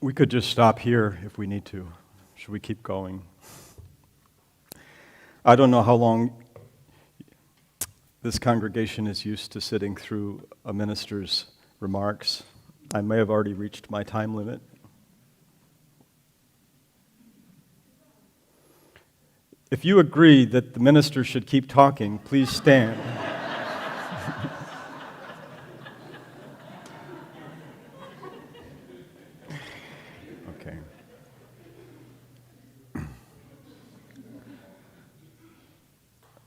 We could just stop here if we need to. Should we keep going? I don't know how long this congregation is used to sitting through a minister's remarks. I may have already reached my time limit. If you agree that the minister should keep talking, please stand. Okay.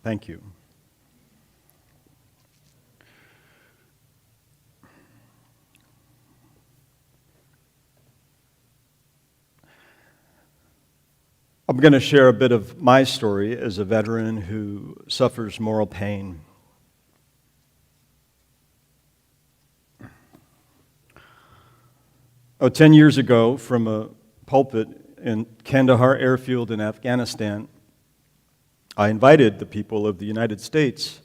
Thank you. I'm going to share a bit of my story as a veteran who suffers moral pain. Oh, 10 years ago, from a pulpit in Kandahar airfield in Afghanistan, I invited the people of the United States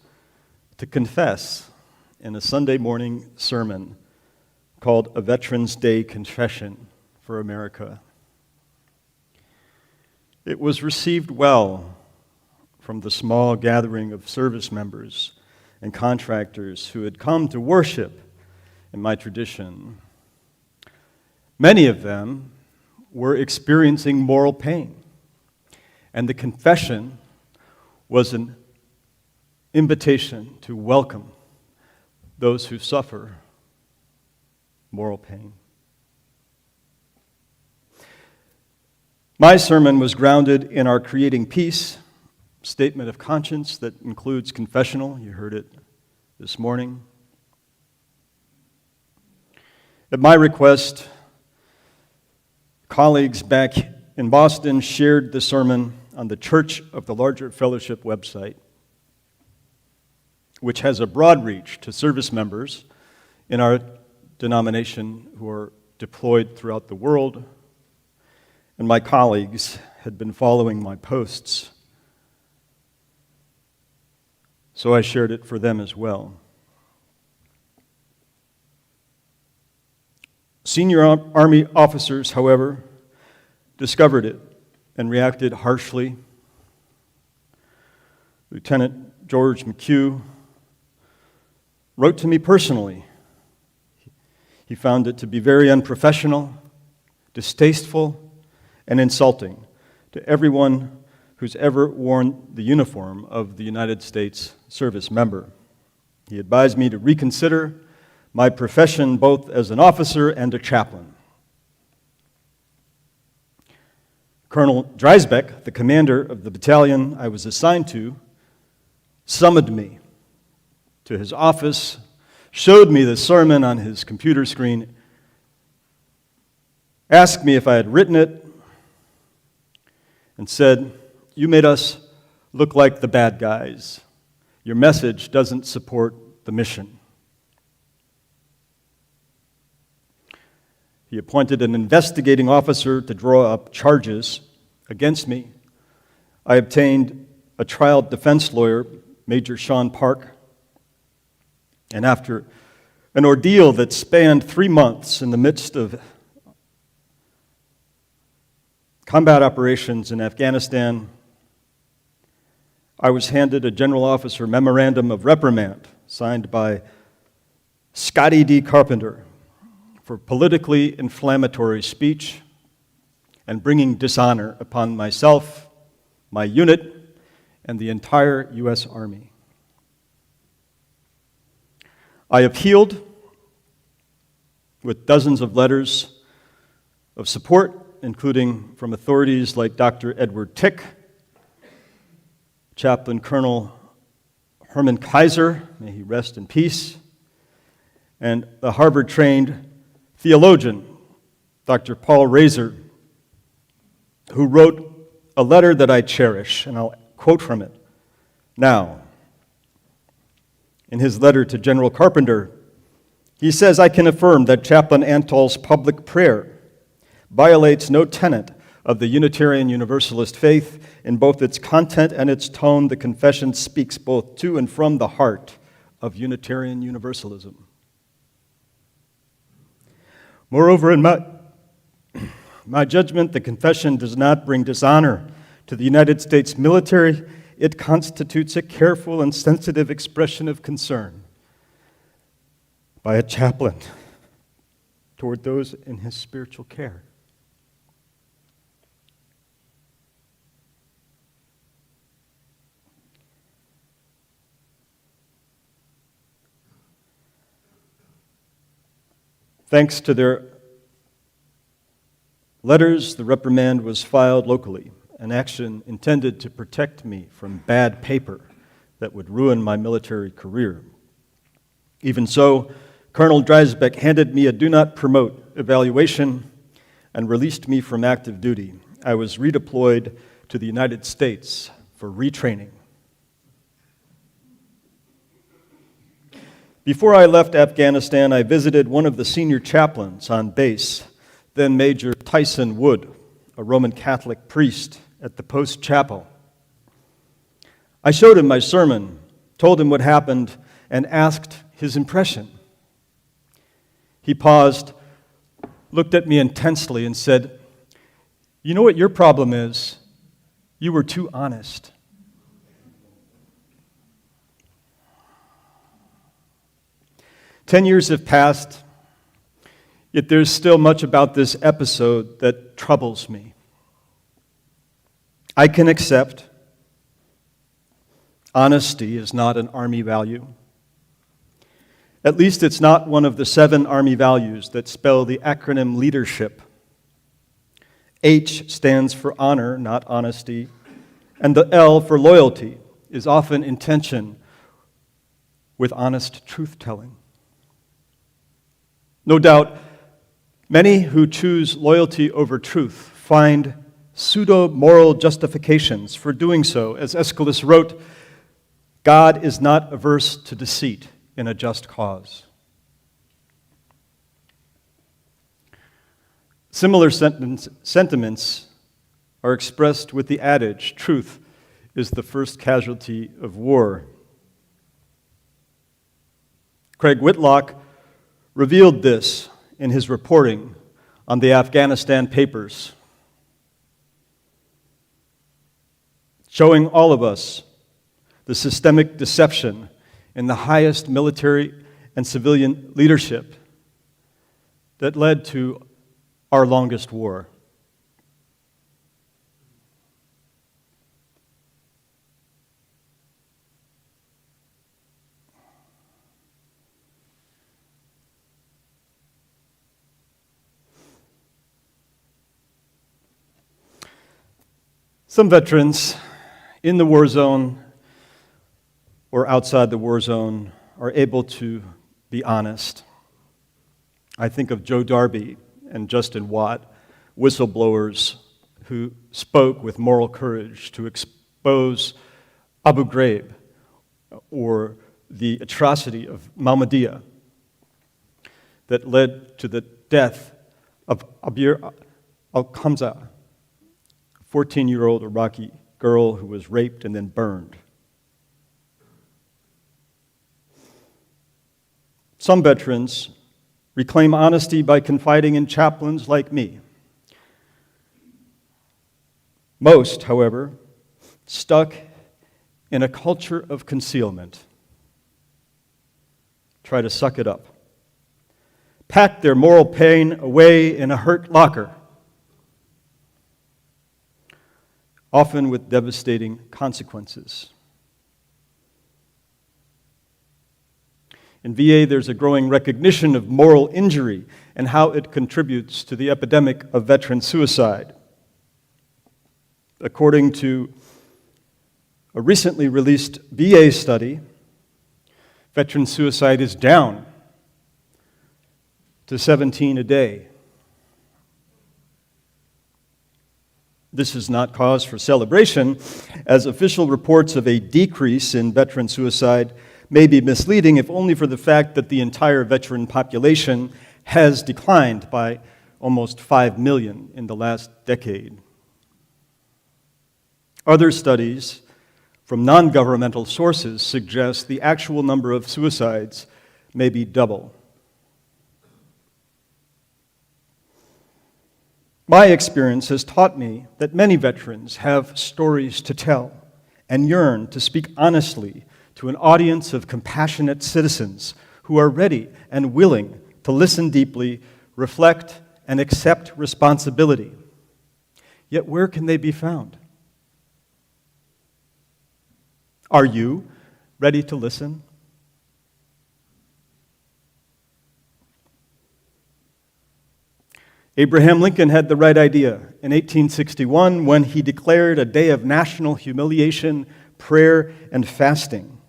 to confess in a Sunday morning sermon called A Veterans Day Confession for America. It was received well from the small gathering of service members and contractors who had come to worship in my tradition. Many of them were experiencing moral pain, and the confession was an invitation to welcome those who suffer moral pain. My sermon was grounded in our Creating Peace statement of conscience that includes confessional. You heard it this morning. At my request, colleagues back in Boston shared the sermon on the Church of the Larger Fellowship website, which has a broad reach to service members in our denomination who are deployed throughout the world. And my colleagues had been following my posts, so I shared it for them as well. Senior Army officers, however, discovered it and reacted harshly. Lieutenant George McHugh wrote to me personally. He found it to be very unprofessional, distasteful, and insulting to everyone who's ever worn the uniform of the United States service member. He advised me to reconsider my profession both as an officer and a chaplain. Colonel Dreisbeck, the commander of the battalion I was assigned to, summoned me to his office, showed me the sermon on his computer screen, asked me if I had written it, and said, "You made us look like the bad guys. Your message doesn't support the mission." He appointed an investigating officer to draw up charges against me. I obtained a trial defense lawyer, Major Sean Park, and after an ordeal that spanned 3 months in the midst of combat operations in Afghanistan, I was handed a general officer memorandum of reprimand signed by Scotty D. Carpenter for politically inflammatory speech and bringing dishonor upon myself, my unit, and the entire U.S. Army. I appealed with dozens of letters of support, including from authorities like Dr. Edward Tick, Chaplain Colonel Herman Kaiser, may he rest in peace, and the Harvard-trained theologian, Dr. Paul Razor, who wrote a letter that I cherish, and I'll quote from it now. In his letter to General Carpenter, he says, "I can affirm that Chaplain Antal's public prayer violates no tenet of the Unitarian Universalist faith. In both its content and its tone, the confession speaks both to and from the heart of Unitarian Universalism. Moreover, in my judgment, the confession does not bring dishonor to the United States military. It constitutes a careful and sensitive expression of concern by a chaplain toward those in his spiritual care. Thanks to their letters, the reprimand was filed locally, an action intended to protect me from bad paper that would ruin my military career. Even so, Colonel Dreisbeck handed me a do not promote evaluation and released me from active duty. I was redeployed to the United States for retraining. Before I left Afghanistan, I visited one of the senior chaplains on base, then Major Tyson Wood, a Roman Catholic priest at the post chapel. I showed him my sermon, told him what happened, and asked his impression. He paused, looked at me intensely, and said, "You know what your problem is? You were too honest." "10 years have passed, yet there's still much about this episode that troubles me. I can accept honesty is not an Army value. At least it's not one of the 7 Army values that spell the acronym leadership. H stands for honor, not honesty, and the L for loyalty is often in tension with honest truth-telling. No doubt, many who choose loyalty over truth find pseudo-moral justifications for doing so. As Aeschylus wrote, God is not averse to deceit in a just cause. Similar sentiments are expressed with the adage, truth is the first casualty of war. Craig Whitlock revealed this in his reporting on the Afghanistan papers, showing all of us the systemic deception in the highest military and civilian leadership that led to our longest war. Some veterans in the war zone or outside the war zone are able to be honest. I think of Joe Darby and Justin Watt, whistleblowers who spoke with moral courage to expose Abu Ghraib or the atrocity of Mahmadiyya that led to the death of Abir al-Khamza, 14-year-old Iraqi girl who was raped and then burned. Some veterans reclaim honesty by confiding in chaplains like me. Most, however, stuck in a culture of concealment, try to suck it up, pack their moral pain away in a hurt locker, often with devastating consequences. In VA, there's a growing recognition of moral injury and how it contributes to the epidemic of veteran suicide. According to a recently released VA study, veteran suicide is down to 17 a day. This is not cause for celebration, as official reports of a decrease in veteran suicide may be misleading, if only for the fact that the entire veteran population has declined by almost 5 million in the last decade. Other studies from non-governmental sources suggest the actual number of suicides may be double. My experience has taught me that many veterans have stories to tell and yearn to speak honestly to an audience of compassionate citizens who are ready and willing to listen deeply, reflect, and accept responsibility. Yet where can they be found? Are you ready to listen? Abraham Lincoln had the right idea in 1861 when he declared a day of national humiliation, prayer, and fasting.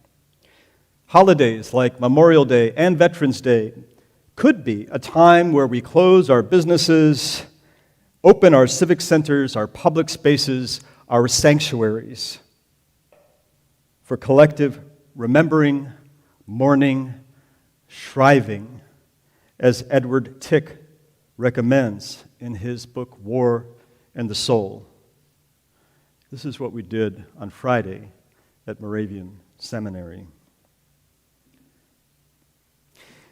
Holidays like Memorial Day and Veterans Day could be a time where we close our businesses, open our civic centers, our public spaces, our sanctuaries for collective remembering, mourning, shriving, as Edward Tick recommends in his book, War and the Soul. This is what we did on Friday at Moravian Seminary.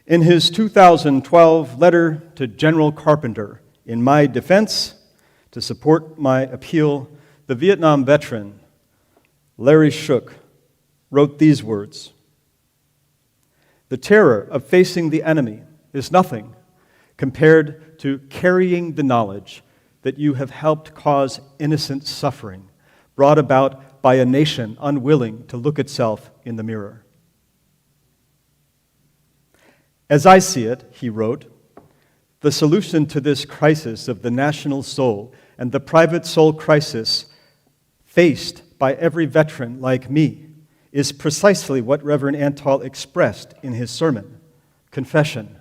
In his 2012 letter to General Carpenter, in my defense, to support my appeal, the Vietnam veteran, Larry Shook, wrote these words: "The terror of facing the enemy is nothing compared to carrying the knowledge that you have helped cause innocent suffering brought about by a nation unwilling to look itself in the mirror." As I see it, he wrote, the solution to this crisis of the national soul and the private soul crisis faced by every veteran like me is precisely what Reverend Antal expressed in his sermon, confession.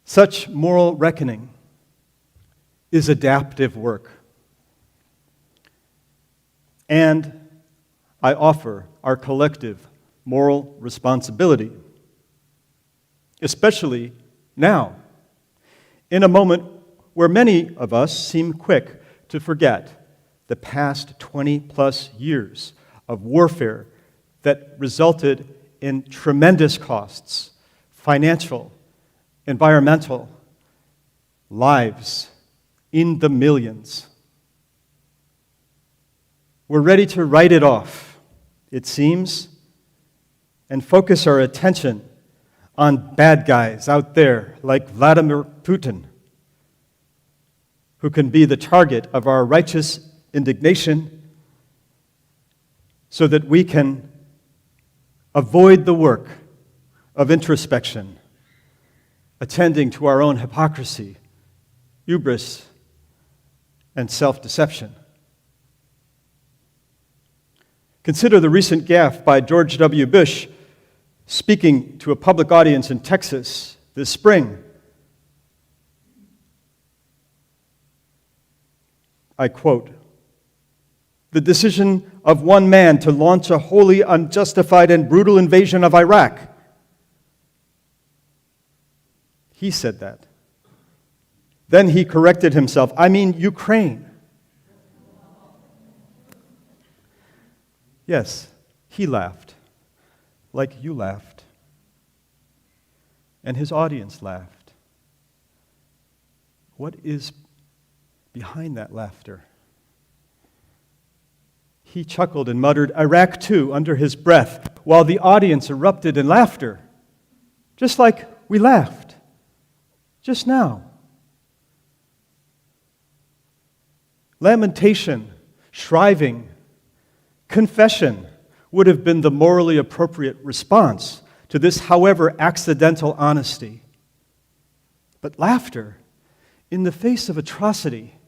Such moral reckoning is adaptive work. And I offer our collective moral responsibility, especially now, in a moment where many of us seem quick to forget the past 20-plus years of warfare that resulted in tremendous costs, financial, environmental, lives in the millions. We're ready to write it off, it seems, and focus our attention on bad guys out there like Vladimir Putin, who can be the target of our righteous indignation so that we can avoid the work of introspection, attending to our own hypocrisy, hubris, and self-deception. Consider the recent gaffe by George W. Bush speaking to a public audience in Texas this spring. I quote, "The decision of one man to launch a wholly unjustified and brutal invasion of Iraq." He said that. Then he corrected himself. "I mean Ukraine." Yes, he laughed, like you laughed. And his audience laughed. What is behind that laughter? He chuckled and muttered, "Iraq too," under his breath, while the audience erupted in laughter, just like we laughed just now. Lamentation, shriving, confession would have been the morally appropriate response to this, however accidental, honesty. But laughter, in the face of atrocity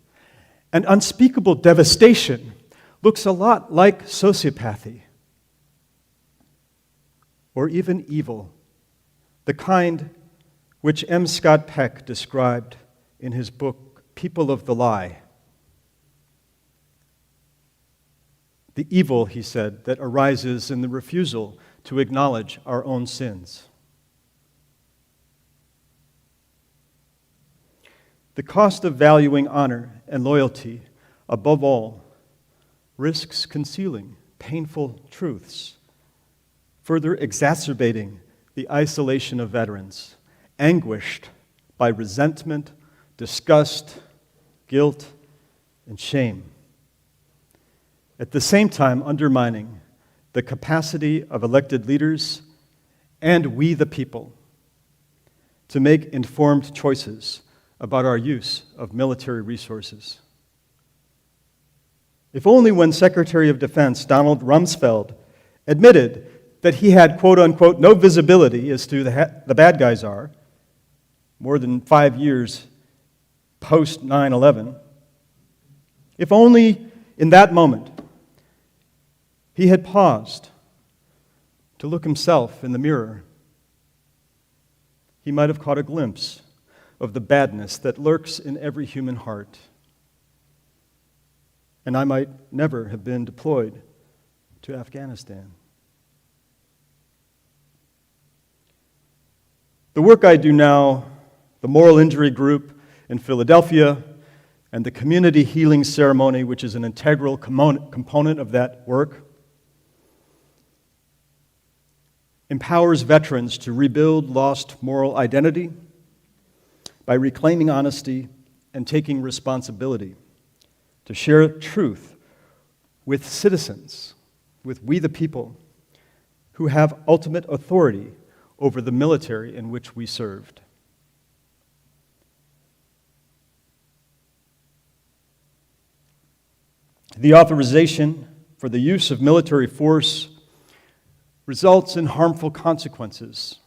and unspeakable devastation, looks a lot like sociopathy, or even evil, the kind which M. Scott Peck described in his book, People of the Lie. The evil, he said, that arises in the refusal to acknowledge our own sins. The cost of valuing honor and loyalty, above all, risks concealing painful truths, further exacerbating the isolation of veterans, anguished by resentment, disgust, guilt, and shame. At the same time, undermining the capacity of elected leaders and we the people to make informed choices about our use of military resources. If only when Secretary of Defense Donald Rumsfeld admitted that he had, quote unquote, no visibility as to the bad guys are, more than 5 years post 9/11, if only in that moment he had paused to look himself in the mirror, he might have caught a glimpse of the badness that lurks in every human heart. And I might never have been deployed to Afghanistan. The work I do now, the Moral Injury Group in Philadelphia, and the Community Healing Ceremony, which is an integral component of that work, empowers veterans to rebuild lost moral identity by reclaiming honesty and taking responsibility to share truth with citizens, with we the people, who have ultimate authority over the military in which we served. The authorization for the use of military force results in harmful consequences,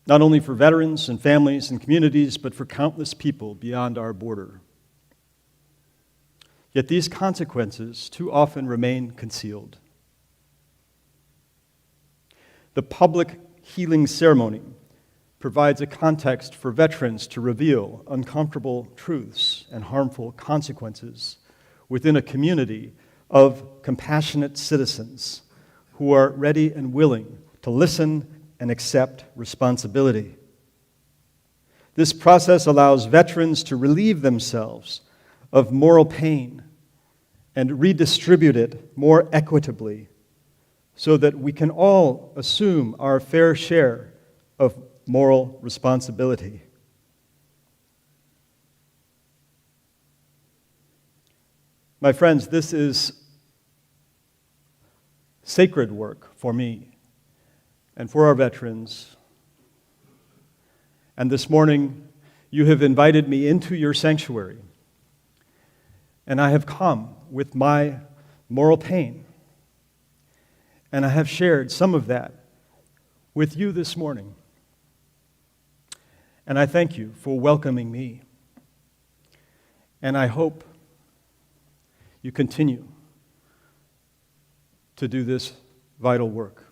not only for veterans and families and communities, but for countless people beyond our border. Yet these consequences too often remain concealed. The public healing ceremony provides a context for veterans to reveal uncomfortable truths and harmful consequences within a community of compassionate citizens who are ready and willing to listen and accept responsibility. This process allows veterans to relieve themselves of moral pain and redistribute it more equitably so that we can all assume our fair share of moral responsibility. My friends, this is sacred work for me and for our veterans. And this morning, you have invited me into your sanctuary, and I have come with my moral pain, and I have shared some of that with you this morning. And I thank you for welcoming me. And I hope you continue to do this vital work.